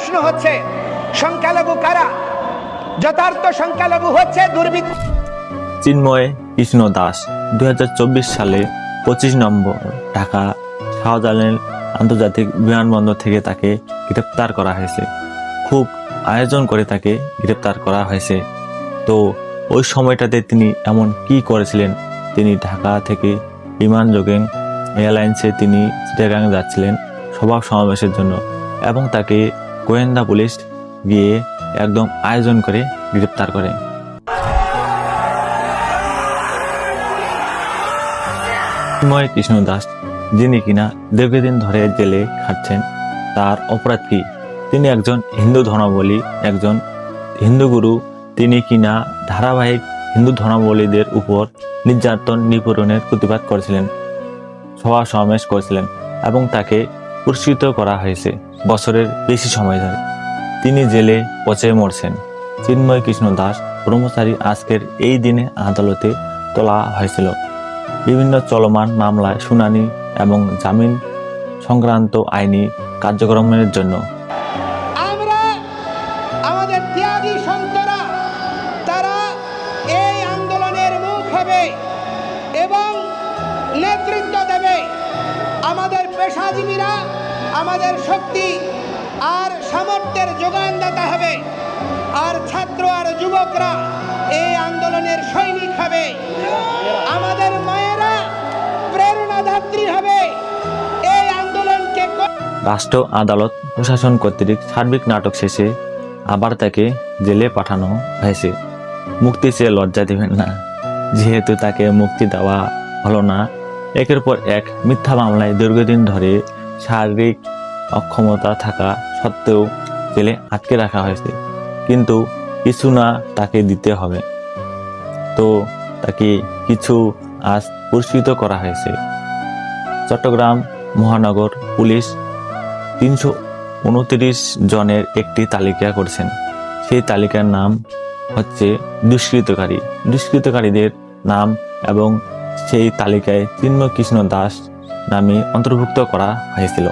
প্রশ্ন হচ্ছে সংখ্যালঘু কারা? যথার্থ সংখ্যালঘু হচ্ছে দুর্বৃত্ত। চিন্ময় কৃষ্ণ দাস 2024 সালে 25 নম্বর ঢাকা শাহজালাল আন্তর্জাতিক বিমানবন্দর থেকে তাকে গ্রেপ্তার করা হয়েছে। খুব আয়োজন করে তাকে গ্রেপ্তার করা হয়েছে। তো ওই সময়টাতে তিনি এমন কি করেছিলেন? তিনি ঢাকা থেকে বিমানযোগে এয়ারলাইন্সে তিনি চিটাগাং যাচ্ছিলেন সভা সমাবেশের জন্য, এবং তাকে গোয়েন্দা পুলিশ গিয়ে একদম আয়োজন করে গ্রেপ্তার করে। চিন্ময় কৃষ্ণ দাস, যিনি কিনা দীর্ঘদিন ধরে জেলে খাটছেন, তার অপরাধ কি? তিনি একজন হিন্দু ধর্মাবলম্বী, একজন হিন্দু গুরু। তিনি কিনা ধারাবাহিক হিন্দু ধর্মাবলম্বীদের উপর নির্যাতন নিপীড়নের প্রতিবাদ করেছিলেন, সভা সমাবেশ করেছিলেন, এবং তাকে পুরস্কৃত করা হয়েছে বছরের বেশি সময় ধরে। তিনি জেলে পচে মরছেন। চিন্ময় কৃষ্ণ দাস ব্রহ্মচারী আজকের এই দিনে আদালতে তোলা হয়েছিল বিভিন্ন চলমান মামলায় শুনানি এবং জামিন সংক্রান্ত আইনি কার্যক্রমের জন্য। আমরা আমাদের ত্যাগী সন্তরা তারা এই আন্দোলনের মুখ হবে এবং নেতৃত্ব দেবে। আমাদের পেশাজীবীরা আমাদের শক্তি আর সামর্থ্যের যোগানদাতা হবে, আর ছাত্র আর যুবকরা এই আন্দোলনের সৈনিক হবে। আমাদের মায়েরা প্রেরণাদাত্রী হবে এই আন্দোলনকে। রাষ্ট্র আদালত প্রশাসন কর্তৃক সার্বিক নাটক শেষে আবার তাকে জেলে পাঠানো হয়েছে। মুক্তি চেয়ে লজ্জা দিবেন না, যেহেতু তাকে মুক্তি দেওয়া হলো না। একের পর এক মিথ্যা মামলায় দীর্ঘদিন ধরে শারীরিক অক্ষমতা থাকা সত্ত্বেও জেলে আটকে রাখা হয়েছে, কিন্তু কিছু না তাকে দিতে হবে। তো তাকে কিছু আজ পুরস্কৃত করা হয়েছে। চট্টগ্রাম মহানগর পুলিশ 329 জনের একটি তালিকা করেছেন। সেই তালিকার নাম হচ্ছে দুষ্কৃতকারী। দুষ্কৃতকারীদের নাম এবং সেই তালিকায় চিন্ময় কৃষ্ণ দাস নামে অন্তর্ভুক্ত করা হয়েছিল।